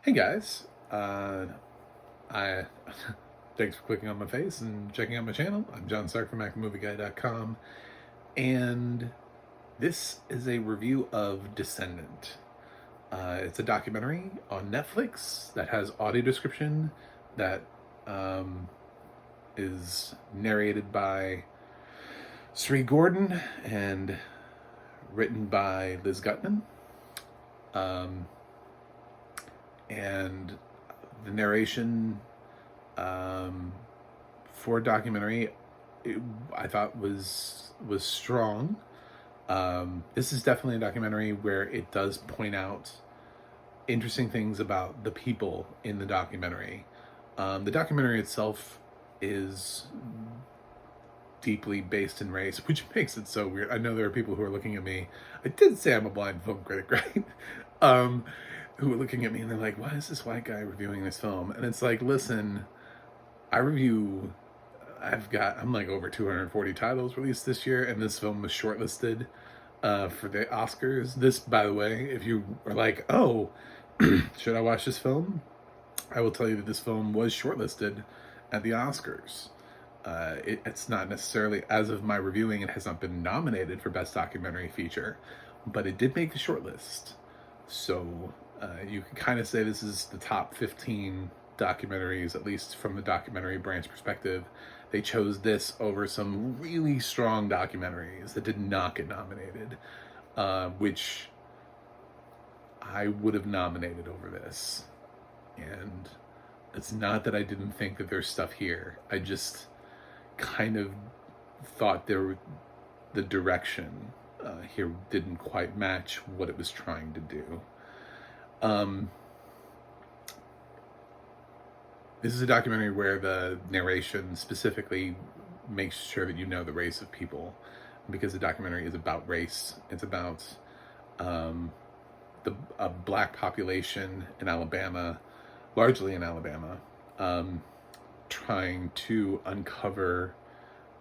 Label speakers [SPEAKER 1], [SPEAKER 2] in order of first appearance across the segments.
[SPEAKER 1] Hey guys, I thanks for clicking on my face and checking out my channel. I'm John Stark from MacMovieGuy.com, and this is a review of Descendant. It's a documentary on Netflix that has audio description that is narrated by Sri Gordon and written by Liz Gutman. And the narration for a documentary, I thought was strong. This is definitely a documentary where it does point out interesting things about the people in the documentary. The documentary itself is deeply based in race, which makes it so weird. I know there are people who are looking at me. I did say I'm a blind film critic, right? Who are looking at me and they're like, why is this white guy reviewing this film? And it's like, listen, I'm like over 240 titles released this year, and this film was shortlisted for the Oscars. This, by the way, if you are like, oh, should I watch this film? I will tell you that this film was shortlisted at the Oscars. It's not necessarily, as of my reviewing, it has not been nominated for Best Documentary Feature, but it did make the shortlist. So you can kind of say this is the top 15 documentaries, at least from the documentary branch perspective. They chose this over some really strong documentaries that did not get nominated, which I would have nominated over this. And it's not that I didn't think that there's stuff here. I just kind of thought the direction here didn't quite match what it was trying to do. This is a documentary where the narration specifically makes sure that you know the race of people, because the documentary is about race. It's about a black population in Alabama, largely in Alabama, trying to uncover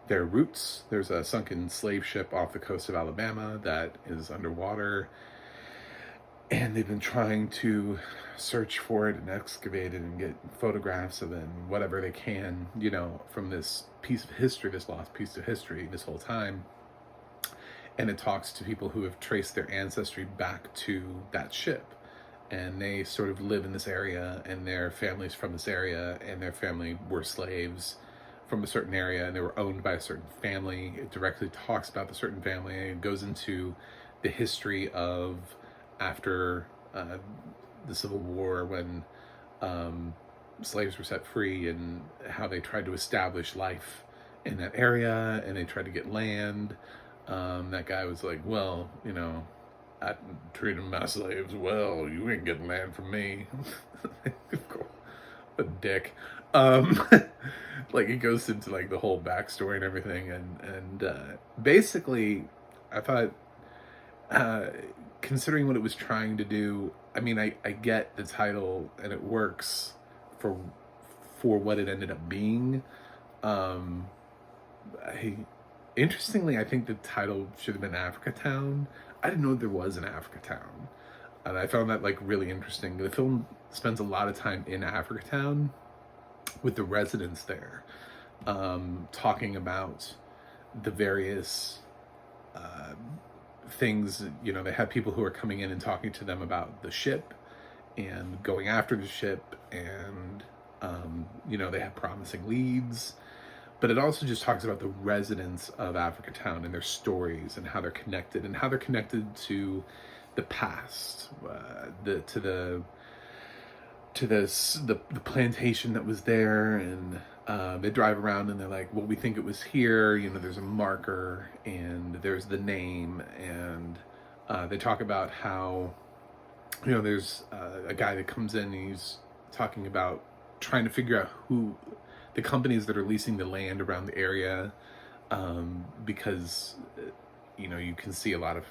[SPEAKER 1] their roots. There's a sunken slave ship off the coast of Alabama that is underwater, and they've been trying to search for it and excavate it and get photographs of it and whatever they can, from this piece of history, this lost piece of history this whole time. And it talks to people who have traced their ancestry back to that ship. And they sort of live in this area, and their families from this area, and their family were slaves from a certain area, and they were owned by a certain family. It directly talks about the certain family, and it goes into the history of after the Civil War, when slaves were set free, and how they tried to establish life in that area, and they tried to get land. That guy was like, well, I treated my slaves well. You ain't getting land from me. A dick. Like, it goes into like the whole backstory and everything, and basically, I thought, considering what it was trying to do, I mean, I get the title and it works for what it ended up being. Interestingly, I think the title should have been Africa Town. I didn't know there was an Africa Town. And I found that like really interesting. The film spends a lot of time in Africa Town with the residents there, talking about the various things. They have people who are coming in and talking to them about the ship and going after the ship, and they have promising leads. But it also just talks about the residents of Africa Town and their stories, and how they're connected, to the past, to the plantation that was there. And they drive around and they're like, well, we think it was here. There's a marker and there's the name, and they talk about how there's a guy that comes in and he's talking about trying to figure out who the companies that are leasing the land around the area, because you can see a lot of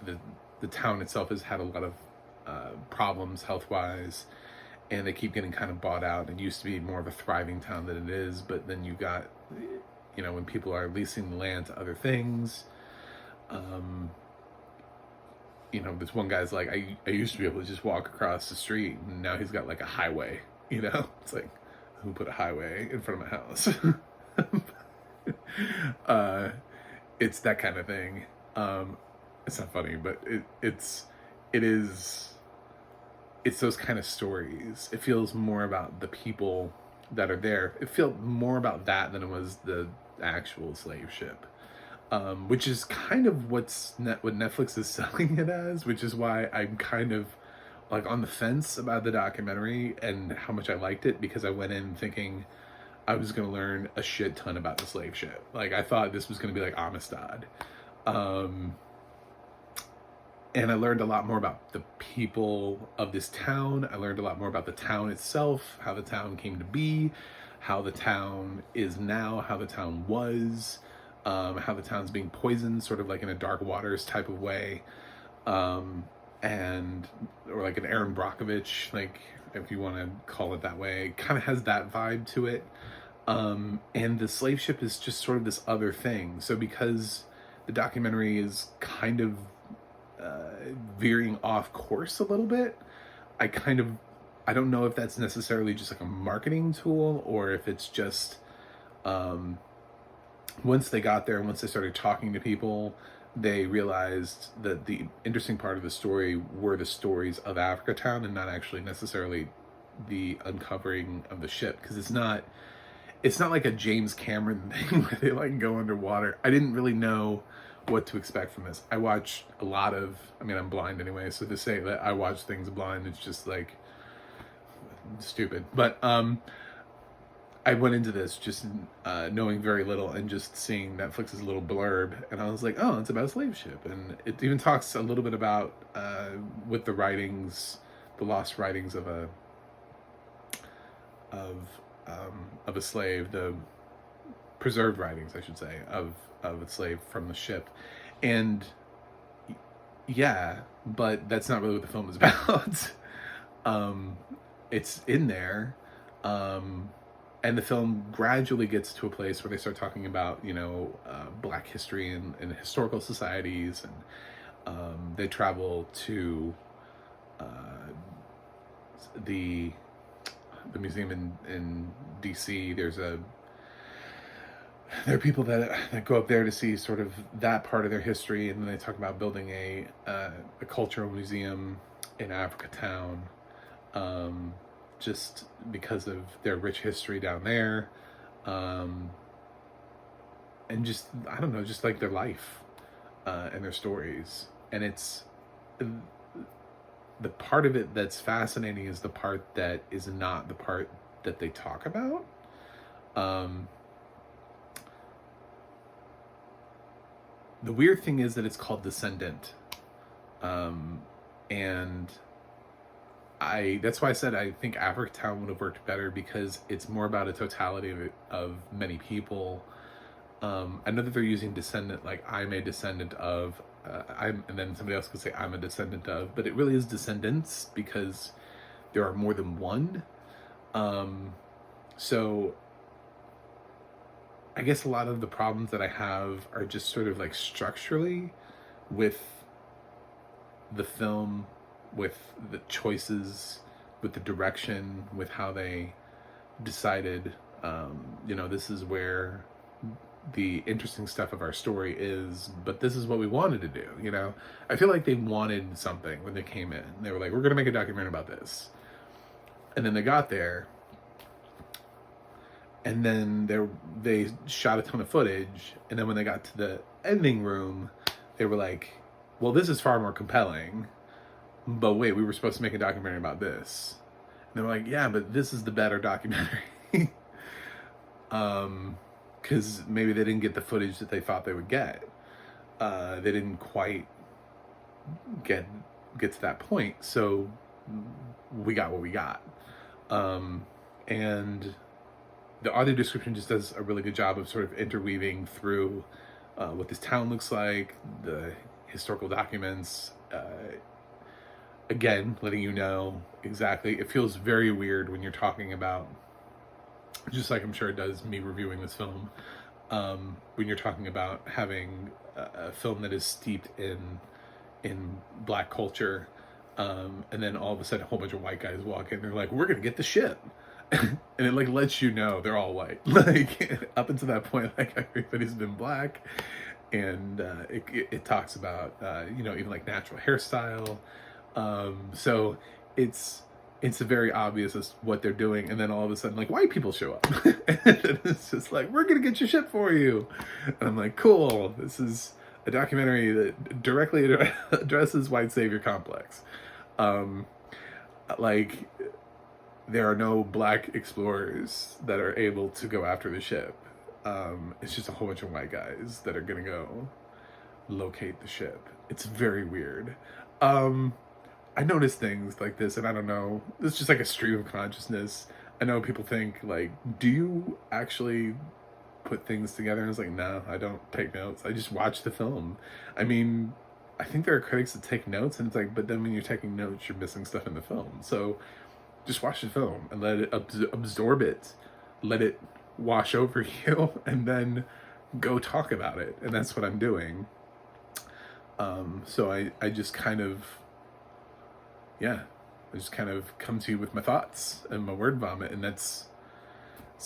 [SPEAKER 1] the town itself has had a lot of problems health-wise, and they keep getting kind of bought out. It used to be more of a thriving town than it is, but then you got, when people are leasing the land to other things, this one guy's like, I used to be able to just walk across the street, and now he's got like a highway. It's like, who put a highway in front of my house? uh, it's that kind of thing. It's not funny, but it is. It's those kind of stories. It feels more about the people that are there. It felt more about that than it was the actual slave ship. Which is kind of what Netflix is selling it as, which is why I'm kind of like on the fence about the documentary and how much I liked it, because I went in thinking I was going to learn a shit ton about the slave ship. Like, I thought this was going to be like Amistad. And I learned a lot more about the people of this town. I learned a lot more about the town itself, how the town came to be, how the town is now, how the town was, how the town's being poisoned, sort of like in a Dark Waters type of way. Or like an Aaron Brockovich, like, if you want to call it that way. It kind of has that vibe to it. And the slave ship is just sort of this other thing. So because the documentary is kind of veering off course a little bit, I don't know if that's necessarily just like a marketing tool, or if it's just once they got there and once they started talking to people, they realized that the interesting part of the story were the stories of Africa Town, and not actually necessarily the uncovering of the ship. Because it's not like a James Cameron thing where they like go underwater. I didn't really know what to expect from this. I watch a lot of, I'm blind anyway, so to say that I watch things blind, it's just like stupid. But I went into this just knowing very little and just seeing Netflix's little blurb, and I was like, oh, it's about a slave ship. And it even talks a little bit about with the writings, the lost writings of a slave, the preserved writings, I should say, of a slave from the ship. And yeah, but that's not really what the film is about. It's in there, and the film gradually gets to a place where they start talking about Black history and historical societies, and they travel to the museum in DC. There are people that go up there to see sort of that part of their history, and then they talk about building a cultural museum in Africa Town, just because of their rich history down there, and just, I don't know, just like their life and their stories. And it's the part of it that's fascinating is the part that is not the part that they talk about. The weird thing is that it's called Descendant. And that's why I said I think Africa Town would have worked better, because it's more about a totality of many people. I know that they're using Descendant, like I'm a descendant of, and then somebody else could say I'm a descendant of, but it really is descendants because there are more than one. So I guess a lot of the problems that I have are just sort of like structurally with the film, with the choices, with the direction, with how they decided, this is where the interesting stuff of our story is, but this is what we wanted to do. I feel like they wanted something when they came in. They were like, we're going to make a documentary about this. And then they got there, and then they shot a ton of footage, and then when they got to the editing room, they were like, well, this is far more compelling, but wait, we were supposed to make a documentary about this. And they were like, yeah, but this is the better documentary. Because maybe they didn't get the footage that they thought they would get. They didn't quite get to that point, so we got what we got. And the audio description just does a really good job of sort of interweaving through what this town looks like, the historical documents, again, letting you know exactly. It feels very weird when you're talking about, just like I'm sure it does me reviewing this film, when you're talking about having a film that is steeped in in Black culture. And then all of a sudden, a whole bunch of white guys walk in. They're like, "We're gonna get the ship," and it like lets you know they're all white. Like up until that point, like everybody's been black, and it talks about even like natural hairstyle. So it's very obvious as what they're doing, and then all of a sudden, like white people show up, and it's just like, "We're gonna get your ship for you," and I'm like, "Cool, this is a documentary that directly addresses white savior complex." Like there are no black explorers that are able to go after the ship. It's just a whole bunch of white guys that are gonna go locate the ship. It's very weird. I notice things like this, and I don't know. It's just like a stream of consciousness. I know people think like, "Do you actually put things together?" And it's like, no, I don't take notes. I just watch the film. I mean, I think there are critics that take notes, and it's like, but then when you're taking notes, you're missing stuff in the film. So just watch the film and let it absorb it, let it wash over you, and then go talk about it. And that's what I'm doing. So I just kind of, I just kind of come to you with my thoughts and my word vomit, and that's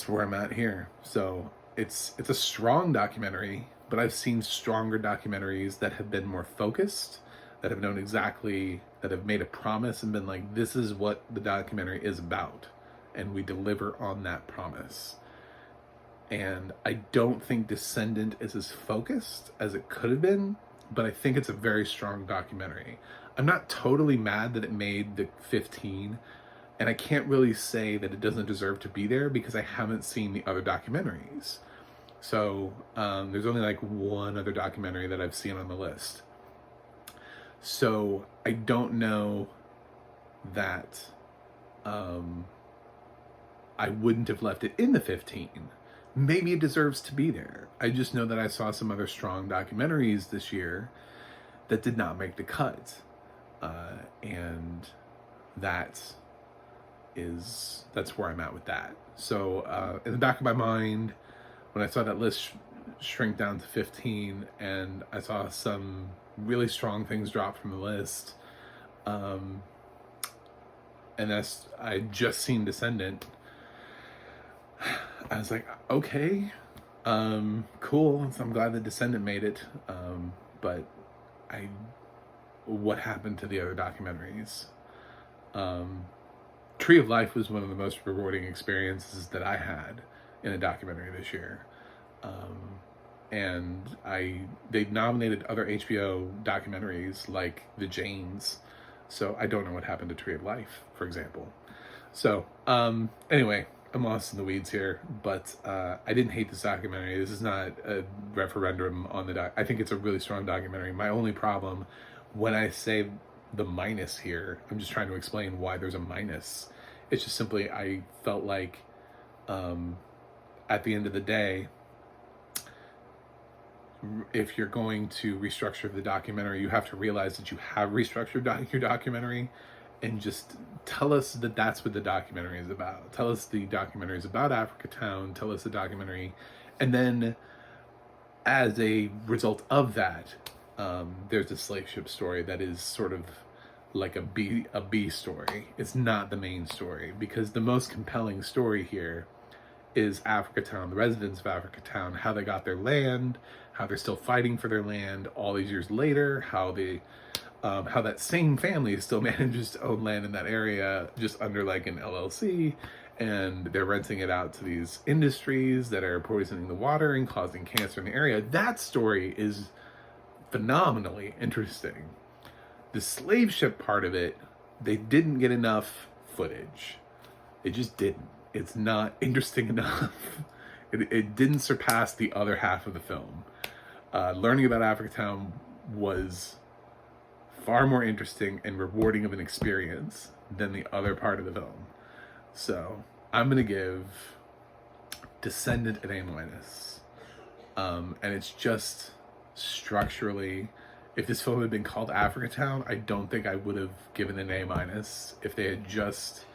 [SPEAKER 1] where I'm at here. So it's a strong documentary, but I've seen stronger documentaries that have been more focused, that have known exactly, that have made a promise and been like, this is what the documentary is about, and we deliver on that promise. And I don't think Descendant is as focused as it could have been, but I think it's a very strong documentary. I'm not totally mad that it made the 15, and I can't really say that it doesn't deserve to be there because I haven't seen the other documentaries. So there's only like one other documentary that I've seen on the list. So I don't know that I wouldn't have left it in the 15. Maybe it deserves to be there. I just know that I saw some other strong documentaries this year that did not make the cut. And that's where I'm at with that. So in the back of my mind, when I saw that list shrink down to 15 and I saw some really strong things drop from the list, and I just seen Descendant, I was like, okay, cool. So I'm glad that Descendant made it. But what happened to the other documentaries? Tree of Life was one of the most rewarding experiences that I had in a documentary this year. And they nominated other HBO documentaries like The Janes. So I don't know what happened to Tree of Life, for example. So anyway, I'm lost in the weeds here, but I didn't hate this documentary. This is not a referendum on the I think it's a really strong documentary. My only problem, when I say the minus here, I'm just trying to explain why there's a minus. It's just simply, I felt like at the end of the day, if you're going to restructure the documentary, you have to realize that you have restructured your documentary, and just tell us that that's what the documentary is about. Tell us the documentary is about Africa Town. Tell us the documentary. And then as a result of that, there's a slave ship story that is sort of like a B story. It's not the main story, because the most compelling story here is Africa Town, the residents of Africa Town, how they got their land, how they're still fighting for their land all these years later, how that same family still manages to own land in that area just under like an LLC, and they're renting it out to these industries that are poisoning the water and causing cancer in the area. That story is phenomenally interesting. The slave ship part of it, they didn't get enough footage. It just didn't. It's not interesting enough. It didn't surpass the other half of the film. Learning about Africa Town was far more interesting and rewarding of an experience than the other part of the film. So I'm gonna give Descendant an A-. And it's just structurally, if this film had been called Africa Town, I don't think I would have given an A-. If they had just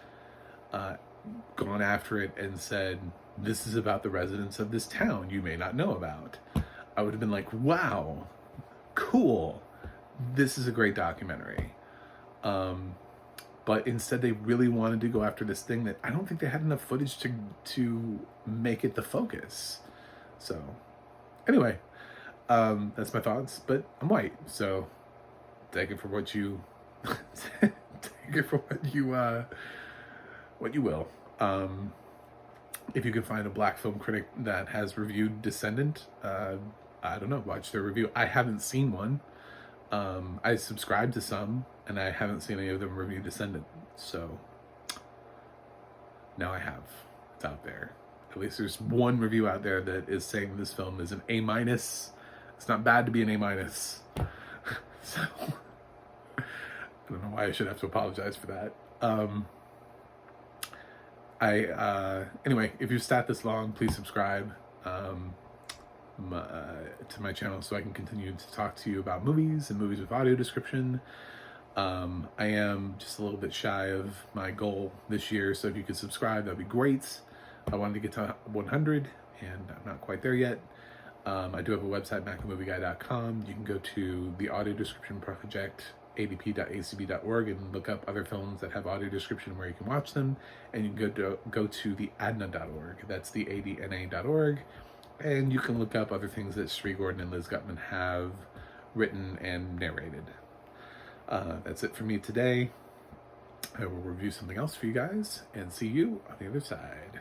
[SPEAKER 1] gone after it and said, this is about the residents of this town you may not know about, I would have been like, wow, cool. this is a great documentary. But instead they really wanted to go after this thing that I don't think they had enough footage to make it the focus. So anyway, that's my thoughts, but I'm white, so take it for what you take it for what you will. If you can find a black film critic that has reviewed Descendant, I don't know, watch their review. I haven't seen one. I subscribe to some, and I haven't seen any of them review Descendant. So now I have. It's out there. At least there's one review out there that is saying this film is an A-. It's not bad to be an A-. So I don't know why I should have to apologize for that. Anyway, if you've sat this long, please subscribe to my channel so I can continue to talk to you about movies and movies with audio description. I am just a little bit shy of my goal this year, so if you could subscribe, that'd be great. I wanted to get to 100, and I'm not quite there yet. I do have a website, macthemovieguy.com. You can go to the audio description project, adp.acb.org, and look up other films that have audio description where you can watch them. And you can go to the adna.org. That's the adna.org. And you can look up other things that Sri Gordon and Liz Gutman have written and narrated. That's it for me today. I will review something else for you guys and see you on the other side.